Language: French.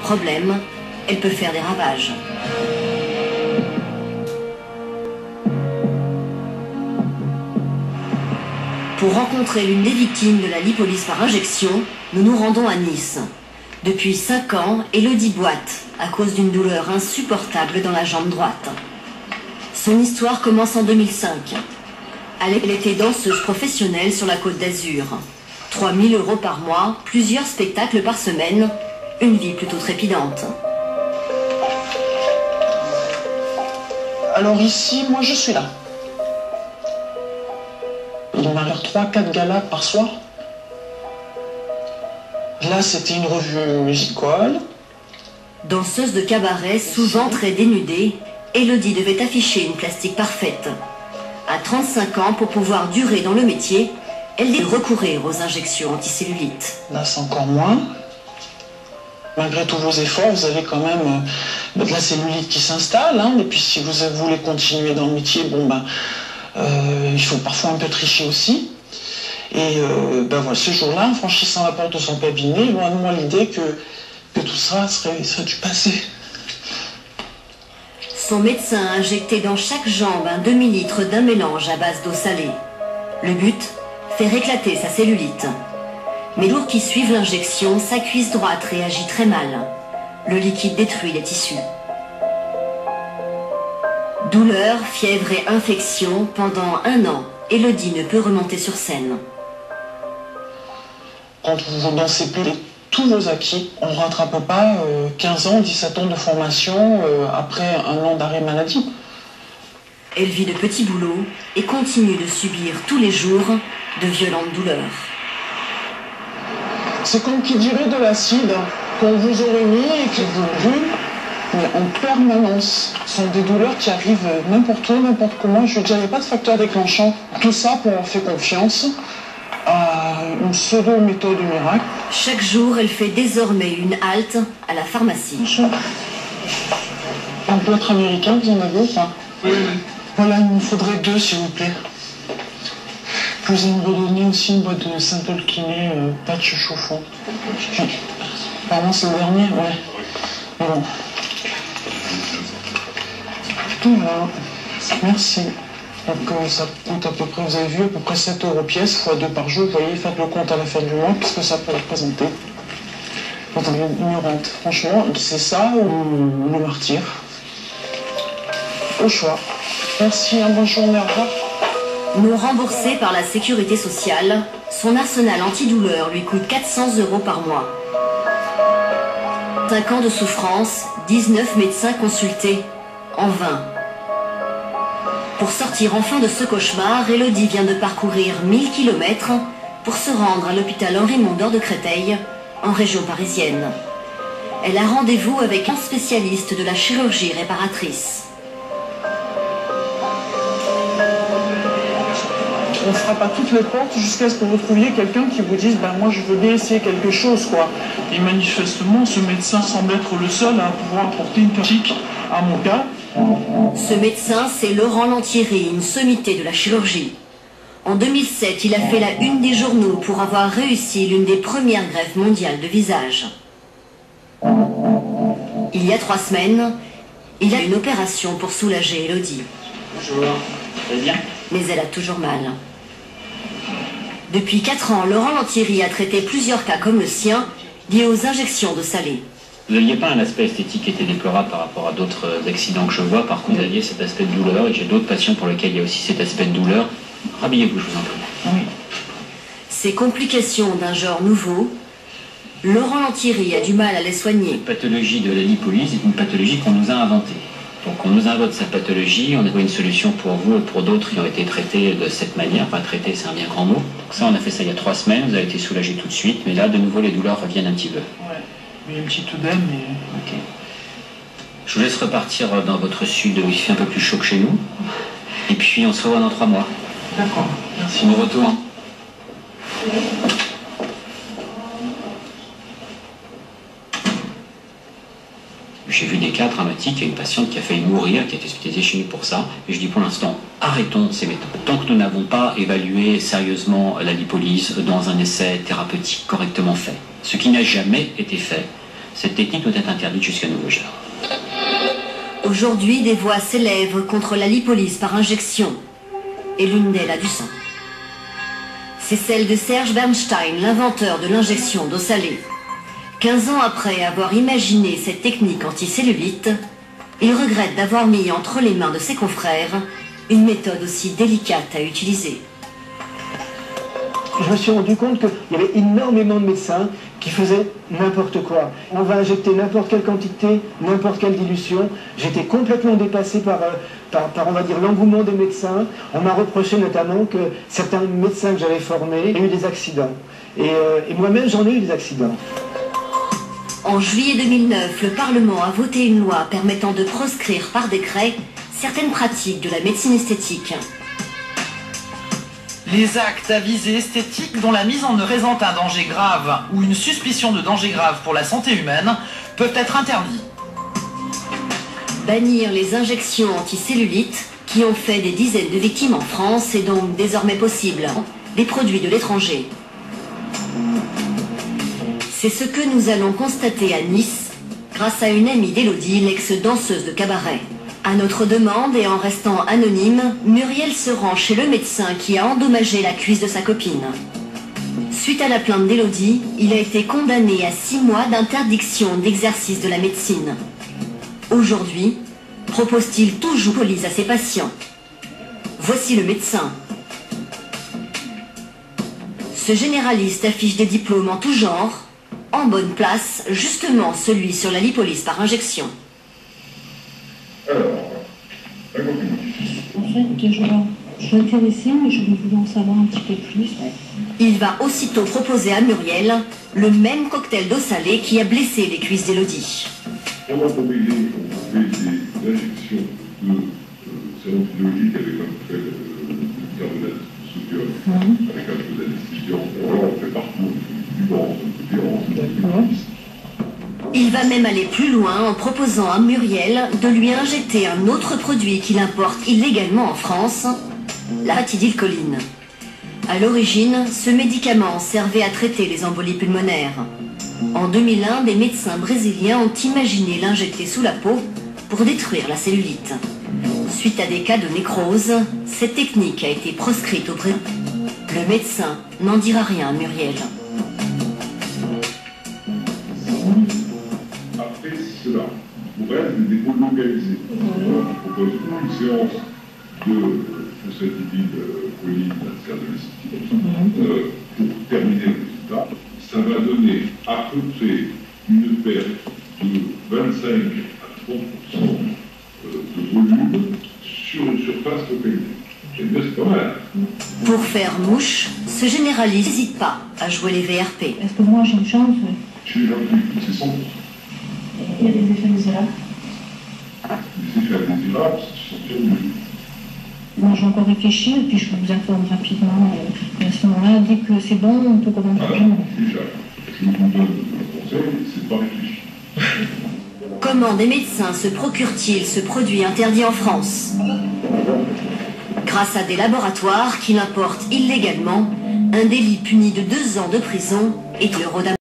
Problème, elle peut faire des ravages. Pour rencontrer l'une des victimes de la lipolyse par injection, nous nous rendons à Nice. Depuis 5 ans, Elodie boite à cause d'une douleur insupportable dans la jambe droite. Son histoire commence en 2005. Elle était danseuse professionnelle sur la Côte d'Azur. 3 000 € par mois, plusieurs spectacles par semaine, une vie plutôt trépidante. Alors ici, moi je suis là. Il m'arrive 3-4 galas par soir. Là, c'était une revue musicale. Danseuse de cabaret, souvent très dénudée, Elodie devait afficher une plastique parfaite. À 35 ans, pour pouvoir durer dans le métier, elle devait recourir aux injections anticellulites. Là, c'est encore moins. Malgré tous vos efforts, vous avez quand même de la cellulite qui s'installe. Hein, et puis, si vous voulez continuer dans le métier, bon, il faut parfois un peu tricher aussi. Et voilà, ce jour-là, en franchissant la porte de son cabinet, loin de moi l'idée que tout ça serait du passé. Son médecin a injecté dans chaque jambe un demi-litre d'un mélange à base d'eau salée. Le but, faire éclater sa cellulite. Mais les jours qui suivent l'injection, sa cuisse droite réagit très mal. Le liquide détruit les tissus. Douleur, fièvre et infection, pendant 1 an, Elodie ne peut remonter sur scène. Quand vous ne dansez plus tous vos acquis, on ne rattrape pas 15 ans, 17 ans de formation après 1 an d'arrêt maladie. Elle vit de petits boulots et continue de subir tous les jours de violentes douleurs. C'est comme qui dirait de l'acide qu'on vous aurait mis et qui vous brûle, mais en permanence. Ce sont des douleurs qui arrivent n'importe où, n'importe comment. Je veux dire, il n'y a pas de facteur déclenchant. Tout ça pour avoir fait confiance à une pseudo-méthode miracle. Chaque jour, elle fait désormais une halte à la pharmacie. Bonjour. Un plâtre américain, vous en avez ou pas? Oui. Voilà, il me faudrait 2, s'il vous plaît. Vous allez me redonner aussi une boîte de Simple Kiné patch chauffant. Apparemment, c'est le dernier, ouais. Bon. Voilà. Merci. Donc ça coûte à peu près, vous avez vu, à peu près 7 € pièce, fois 2 par jour. Vous voyez, faites le compte à la fin du mois, qu'est-ce que ça peut représenter? Attendez, ignorante. Franchement, c'est ça ou le martyr? Au choix. Merci, bonne journée, au revoir. Non remboursé par la sécurité sociale, son arsenal antidouleur lui coûte 400 € par mois. 5 ans de souffrance, 19 médecins consultés, en vain. Pour sortir enfin de ce cauchemar, Elodie vient de parcourir 1000 km pour se rendre à l'hôpital Henri Mondor de Créteil, en région parisienne. Elle a rendez-vous avec un spécialiste de la chirurgie réparatrice. On ne frappe à toutes les portes jusqu'à ce que vous trouviez quelqu'un qui vous dise moi je veux bien essayer quelque chose quoi. Et manifestement ce médecin semble être le seul à pouvoir apporter une pratique à mon cas. Ce médecin, c'est Laurent Lantieri, une sommité de la chirurgie. En 2007, il a fait la une des journaux pour avoir réussi l'une des premières greffes mondiales de visage. Il y a 3 semaines, il a une opération pour soulager Elodie. Bonjour, très bien. Mais elle a toujours mal. Depuis 4 ans, Laurent Lantieri a traité plusieurs cas comme le sien, liés aux injections de salé. Vous n'aviez pas un aspect esthétique qui était déplorable par rapport à d'autres accidents que je vois. Par contre, vous aviez cet aspect de douleur, et j'ai d'autres patients pour lesquels il y a aussi cet aspect de douleur. Rhabillez-vous, je vous en prie. Oui. Ces complications d'un genre nouveau, Laurent Lantieri a du mal à les soigner. La pathologie de la lipolyse est une pathologie qu'on nous a inventée. Donc on nous invente cette pathologie, on a trouvé une solution pour vous et pour d'autres qui ont été traités de cette manière. Enfin, traité, c'est un bien grand mot. Donc ça, on a fait ça il y a 3 semaines, vous avez été soulagé tout de suite, mais là, de nouveau, les douleurs reviennent un petit peu. Ouais, il y a une petite œdème, mais... Ok. Je vous laisse repartir dans votre sud où il fait un peu plus chaud que chez nous. Et puis, on se revoit dans 3 mois. D'accord, merci. Bon retour. J'ai vu des cas dramatiques. Il y a une patiente qui a failli mourir, qui a été hospitalisée chez nous pour ça. Et je dis pour l'instant, arrêtons ces méthodes. Tant que nous n'avons pas évalué sérieusement la lipolyse dans un essai thérapeutique correctement fait, ce qui n'a jamais été fait Cette technique doit être interdite jusqu'à nouveau ordre. Aujourd'hui, des voix s'élèvent contre la lipolyse par injection. Et l'une d'elles a du sang. C'est celle de Serge Bernstein, l'inventeur de l'injection d'eau salée. 15 ans après avoir imaginé cette technique anticellulite, il regrette d'avoir mis entre les mains de ses confrères une méthode aussi délicate à utiliser. Je me suis rendu compte qu'il y avait énormément de médecins qui faisaient n'importe quoi. On va injecter n'importe quelle quantité, n'importe quelle dilution. J'étais complètement dépassé par on va dire, l'engouement des médecins. On m'a reproché notamment que certains médecins que j'avais formés aient eu des accidents. Et moi-même, j'en ai eu des accidents. En juillet 2009, le Parlement a voté une loi permettant de proscrire par décret certaines pratiques de la médecine esthétique. Les actes à visée esthétique dont la mise en œuvre présente un danger grave ou une suspicion de danger grave pour la santé humaine peuvent être interdits. Bannir les injections anticellulites qui ont fait des dizaines de victimes en France est donc désormais possible. Des produits de l'étranger. C'est ce que nous allons constater à Nice grâce à une amie d'Élodie, l'ex-danseuse de cabaret. À notre demande et en restant anonyme, Muriel se rend chez le médecin qui a endommagé la cuisse de sa copine. Suite à la plainte d'Élodie, il a été condamné à 6 mois d'interdiction d'exercice de la médecine. Aujourd'hui, propose-t-il toujours police à ses patients? Voici le médecin. Ce généraliste affiche des diplômes en tout genre, en bonne place, justement celui sur la lipolyse par injection. Alors, en fait, je suis intéressée, mais je voulais en savoir un petit peu plus. Il va aussitôt proposer à Muriel le même cocktail d'eau salée qui a blessé les cuisses d'Élodie. On va combiner des injections de sérum physiologique avec un peu de carbonate de sodium, avec un peu d'anesthésiant. On fait partout du blanc, du blanc, Il va même aller plus loin en proposant à Muriel de lui injecter un autre produit qu'il importe illégalement en France, la ratidylcholine. À l'origine, ce médicament servait à traiter les embolies pulmonaires. En 2001, des médecins brésiliens ont imaginé l'injecter sous la peau pour détruire la cellulite. Suite à des cas de nécrose, cette technique a été proscrite au Brésil. Le médecin n'en dira rien à Muriel. Après cela, pour elle, des dépôts localisés. On propose une séance de phosphatidylcholine, pour terminer le résultat. Ça va donner à peu près une perte de 25 à 30% de volume sur une surface localisée. C'est pas mal. Pour faire mouche, ce généraliste n'hésite pas à jouer les VRP. Est-ce que moi j'ai une chance? Chez les gens qui c'est 100%. Il y a des effets indésirables. Les effets indésirables, c'est sortir du jeu. Moi j'ai encore réfléchi et puis je vous informe rapidement. Et à ce moment-là, dès que c'est bon, on peut commencer. Voilà, déjà, je vous donne un conseil, c'est pas réfléchir. Comment des médecins se procurent-ils ce produit interdit en France? Grâce à des laboratoires qui l'importent illégalement, un délit puni de 2 ans de prison et de l'euro d'amende.